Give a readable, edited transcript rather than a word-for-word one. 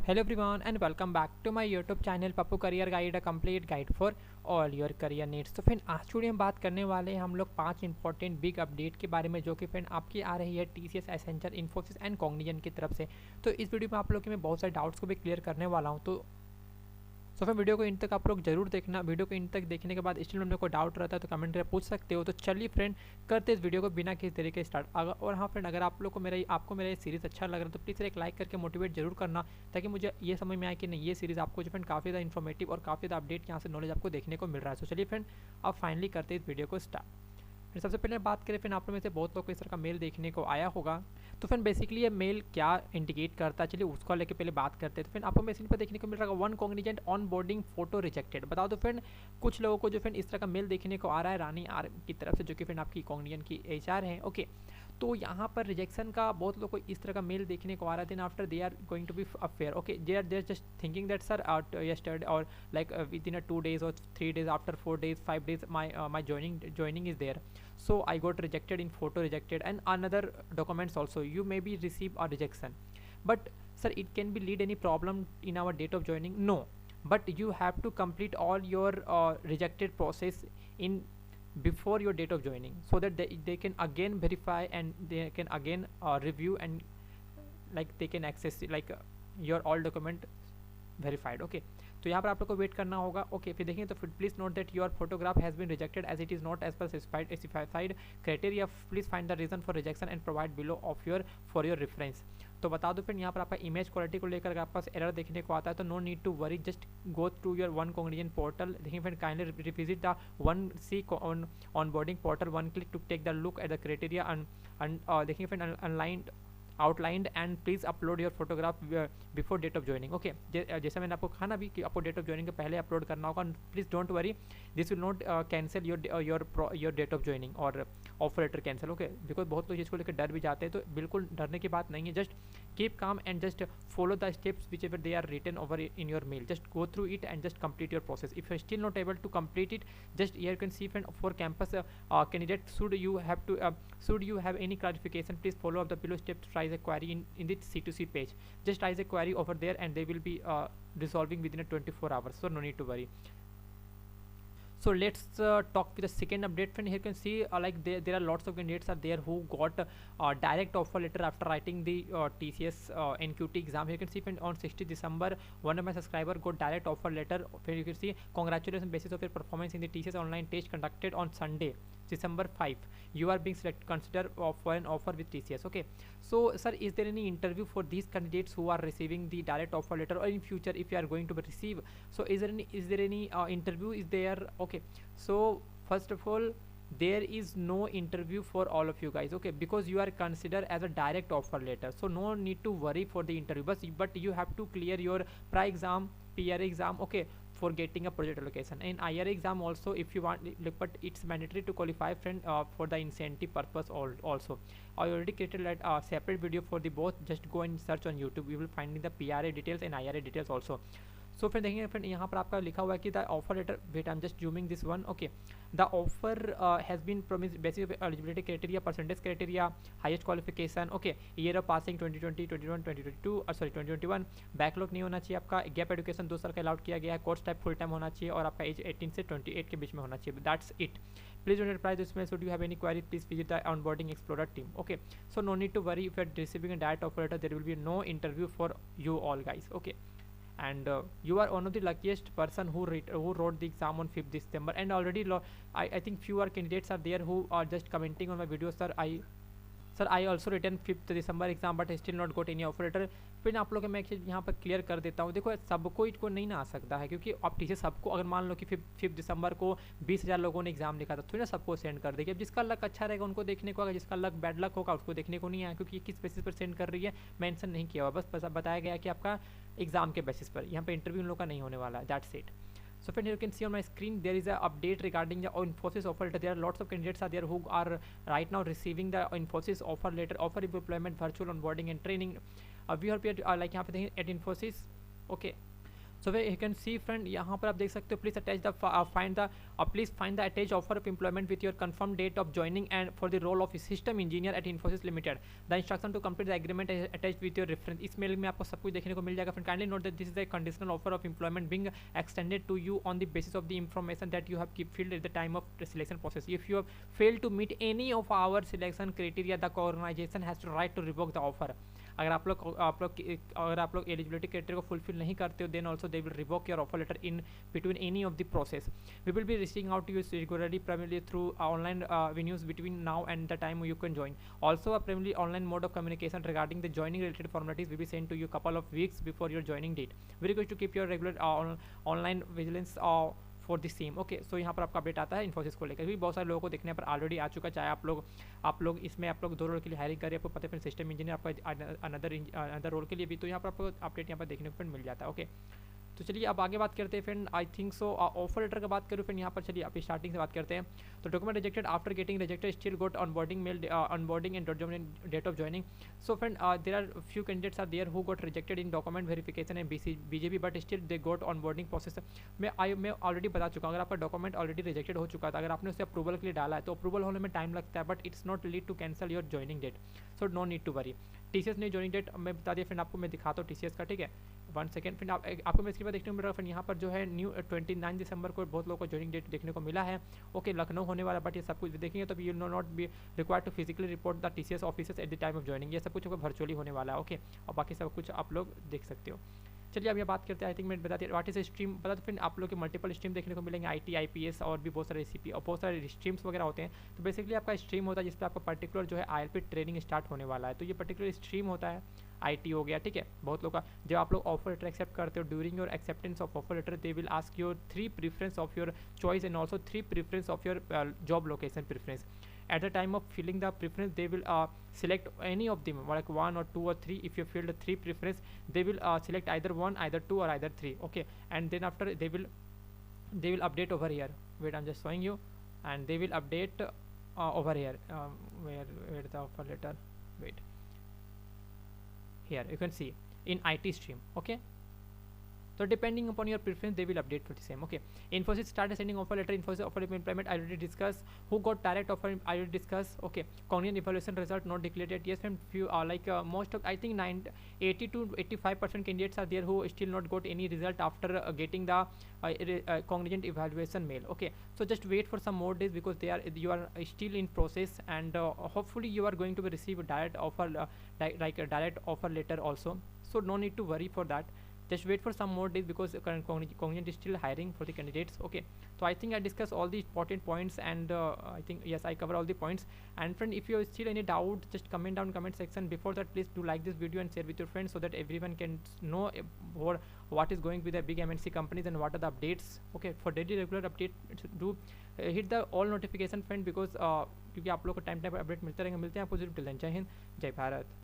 Hello everyone and welcome back to my YouTube channel Pappu career guide, a complete guide for all your career needs. तो friend आज video में बात करने वाले हैं हम लोग 5 इंपॉर्टेंट बिग अपडेट के बारे में, जो कि फ्रेंड आपकी आ रही है TCS, Accenture, Infosys and Cognizant की तरफ से। तो इस वीडियो में आप लोग के मैं बहुत सारे डाउट्स को भी क्लियर करने वाला हूँ। तो फिर वीडियो को इन तक आप लोग जरूर देखना। वीडियो को इन तक देखने के बाद स्टिल में कोई डाउट रहता है तो कमेंट करके पूछ सकते हो। तो चलिए फ्रेंड करते इस वीडियो को बिना किसी तरीके स्टार्ट। और हाँ फ्रेंड, अगर आप लोग को आपको मेरा ये सीरीज़ अच्छा लग रहा है तो प्लीज़ एक लाइक करके मोटिवेट जरूर करना, ताकि मुझे ये समझ में आए कि नहीं, ये सीरीज़ आपको जो फ्रेंड काफ़ी ज़्यादा इन्फॉर्मेटिव और काफ़ी ज़्यादा अपडेट यहाँ से नॉलेज आपको देखने को मिल रहा है। तो चलिए फ्रेंड अब फाइनली करते इस वीडियो को स्टार्ट। फिर सबसे पहले बात करें, फिर आप लोग में से बहुत लोग को इस तरह का मेल देखने को आया होगा। तो फिर बेसिकली ये मेल क्या इंडिकेट करता है, चलिए उसको लेके पहले बात करते हैं। तो फिर आपको मैसेज पर देखने को मिल रहा है one Cognizant on boarding photo rejected. बताओ तो फ्रेंड कुछ लोगों को जो फ्रेंड इस तरह का मेल देखने को आ रहा है रानी आर की तरफ से, जो कि फ्रेंड आपकी कॉग्निजेंट की HR है। ओके, तो यहाँ पर रिजेक्शन का बहुत लोग को इस तरह का मेल देखने को आ रहा है। Then after they are going to be affair. Okay, they are just thinking that sir yesterday or like within a 2 days or 3 days, after 4 days 5 days my joining is there, so I got rejected in photo rejected and another documents also you may be receive a rejection. But sir, it can be lead any problem in our date of joining? No, but you have to complete all your rejected process in before your date of joining, so that they can again verify and they can again review and like they can access like your all document verified. Okay, तो यहाँ पर आप लोग को wait करना होगा। Okay, फिर देखेंगे तो फिर please note that your photograph has been rejected as it is not as per specified criteria. Please find the reason for rejection and provide below of your for your reference. तो बता दो फिर यहाँ पर आपका इमेज क्वालिटी को लेकर अगर आपके पास एरर देखने को आता है तो no need to worry, just go through your one Cognizant portal. देखिए friend kindly revisit the one C onboarding portal, one click to take the look at the criteria and देखिए friend unlined outlined and please upload your photograph before date of joining. Okay, जैसे मैंने आपको कहा ना भी कि आपको date of joining के पहले अपलोड करना होगा। Please don't worry, this will not cancel your date of joining और offer letter cancel. Okay, because बहुत लोग इसको लेकर डर भी जाते हैं, तो बिल्कुल डरने की बात नहीं है। Just keep calm and just follow the steps which ever they are written over in your mail. Just go through it and just complete your process. If you still not able to complete it, just here you can see friend for campus candidate, should you have any clarification, please follow up the below steps to raise a query in the C2C page. Just raise a query over there and they will be resolving within a 24 hours, so no need to worry. So let's talk with the second update friend. Here you can see like there are lots of candidates are there who got direct offer letter after writing the TCS NQT exam. Here you can see friend on 60 December one of my subscriber got direct offer letter. Here you can see congratulations basis of your performance in the TCS online test conducted on Sunday December 5, you are being considered for an offer with TCS. Okay, so sir, is there any interview for these candidates who are receiving the direct offer letter, or in future if you are going to receive, so is there any interview is there? Okay, so first of all, there is no interview for all of you guys. Okay, because you are considered as a direct offer letter, so no need to worry for the interview, but you have to clear your PRA exam, PRA exam. Okay, for getting a project allocation, and IRA exam also if you want, but it's mandatory to qualify friend for the incentive purpose also. I already created a separate video for the both. Just go and search on YouTube, you will find the PRA details and IRA details also. सो फिर देखेंगे friend यहाँ पर आपका लिखा हुआ है कि the offer letter, wait I am just zooming this one. Okay, the offer has been promise basis eligibility criteria, percentage criteria, highest qualification. Okay, year of passing 2020, 2021, 2022 sorry 2021, backlog नहीं होना चाहिए आपका, गैप एजुकेशन 2 साल का allowed किया गया है, course type full time होना चाहिए और आपका एज 18 से 28 के बीच में होना चाहिए। That's it. Please don't reply this mail. Should you have any query, please visit the onboarding explorer team. Okay, so no need to worry, if you are receiving a direct offer letter there will be no interview for you all guys. Okay, and you are one of the luckiest person who wrote the exam on 5th December, and already I think fewer candidates are there who are just commenting on my video, sir I also written 5th December exam but still not got any offer letter. फिर आप लोग मैं एक चीज़ यहाँ पर clear कर देता हूँ। देखो सबको इसको नहीं ना आ सकता है, क्योंकि आप टीचर सबको, अगर मान लो कि 5 दिसंबर को 20,000 लोगों ने एग्जाम लिखा था, थोड़ी ना सबको सेंड कर देगी। अब जिसका लक अच्छा रहेगा उनको देखने को आएगा, जिसका लक बैड लक होगा उसको देखने को नहीं आया, क्योंकि किस बेसिस पर सेंड कर रही है मेंशन नहीं किया हुआ, बस बताया गया कि आपका एग्जाम के बेसिस पर। यहाँ पर इंटरव्यू उन लोग का नहीं होने वाला है। That's it. So friend, you can see on my screen there is a update regarding the Infosys offer letter. There are lots of candidates are there who are right now receiving the Infosys offer letter, offer of employment, virtual onboarding and training. We are here like यहाँ पे देखें at Infosys. Okay, so way you can see friend, यहाँ पर आप देख सकते हो, please attach the please find the attach offer of employment with your confirm date of joining and for the role of system engineer at Infosys limited, the instruction to complete the agreement attach with your reference. इस mail में आपको सब कुछ देखने को मिल जाएगा friend. Kindly note that this is the conditional offer of employment being extended to you on the basis of the information that you have keep filled at the time of selection process. If you have failed to meet any of our selection criteria, the organization has to right to revoke the offer। अगर आप लोग eligibility criteria को fulfil नहीं करते हो, then also they will revoke your offer letter in between any of the process. We will be reaching out to you regularly, primarily through online venues between now and the time you can join। Also a primarily online mode of communication regarding the joining related formalities will be sent to you couple of weeks before your joining date। We request to keep your regular online vigilance for the same. Okay, so यहाँ पर आपका update आता है इन्फोसिस को लेकर भी। बहुत सारे लोगों को देखने पर ऑलरेडी आ चुका है, चाहे आप लोग इसमें आप लोग 2 रोल के लिए हायरिंग करें, आपको पता है फिर सिस्टम इंजीनियर आपका अनदर रोल के लिए भी, तो यहाँ पर आपको अपडेट यहाँ पर देखने को मिल जाता है। ओके, तो चलिए अब आगे बात करते हैं friend. I think so offer letter का बात करूँ फ्रेंड, यहाँ पर चलिए आप स्टार्टिंग से बात करते हैं। तो document rejected after getting rejected still got onboarding mail onboarding and date of joining. So friend there are few candidates are there who got rejected in document verification and BJP but still they got onboarding process. मैं already बता चुका हूँ, अगर आपका document already rejected हो चुका था, अगर आपने उसे अप्रूवल के लिए डाला है तो अप्रूवल होने में टाइम लगता है, but it's not lead to cancel your joining date, so no need to worry. TCS ने ज्वाइनिंग डेट मैं बता दिया फ्रेंड, आपको मैं दिखाता हूँ टीसीएस का, ठीक है। 1 सेकंड फ्रेंड, आपको मैं इसके बाद देखने को मिल रहा है फ्रेंड, यहाँ पर जो है न्यू 29 दिसंबर को बहुत लोगों को ज्वाइनिंग डेट देखने को मिला है। ओके, लखनऊ होने वाला, बट ये सब कुछ देखेंगे तो you no not be required to physically report the TCS officers at the time of joining. ये सब कुछ वर्चुअली होने वाला है। ओके, और बाकी सब कुछ आप लोग देख सकते हो। चलिए अब ये बात करते हैं, आई थिंक मैं बताती व्हाट इज स्ट्रीम, बता तो फिर आप लोग के मल्टीपल स्ट्रीम देखने को मिलेंगे, आईटी, आईपीएस और भी बहुत सारे रेसिपी और बहुत सारे स्ट्रीम्स वगैरह होते हैं। तो बेसिकली आपका स्ट्रीम होता है जिस पर आपका पर्टिकुलर जो है आईएलपी ट्रेनिंग स्टार्ट होने वाला है, तो ये पर्टिकुलर स्ट्रीम होता है। आईटी हो गया, ठीक है। बहुत लोग का जब आप लोग ऑफर लेटर एक्सेप्ट करते हो, during your acceptance of offer letter they will ask your 3 preference of your choice and also 3 preference of your job location preference. At the time of filling the preference, they will select any of them, like 1 or 2 or 3. If you fill the 3 preference, they will select either 1, either 2 or either 3. Okay, and then after they will update over here. Wait, I'm just showing you, and they will update over here. Where the offer letter? Wait, here you can see in IT stream. Okay. So depending upon your preference, they will update for the same. Okay, Infosys started sending offer letter. Infosys offer employment, I already discussed. Who got direct offer, I already discussed. Okay, Cognizant evaluation result not declared yet. Yes, and few most of, I think 80 to 85% candidates are there who still not got any result after getting the Cognizant evaluation mail. Okay, so just wait for some more days because you are still in process, and hopefully you are going to receive a direct offer, like a direct offer letter also. So no need to worry for that. Just wait for some more days because Cognizant is still hiring for the candidates. Okay, so I think I discussed all the important points, and I think yes, I cover all the points. And friend, if you still any doubt, just comment down comment section. Before that, please do like this video and share with your friends so that everyone can know what is going with the big MNC companies and what are the updates. Okay, for daily regular update, do hit the all notification friend, because क्योंकि आप लोग को time time पर update मिलते रहेंगे। मिलते हैं आपको जरूर। जय हिंद, जय भारत।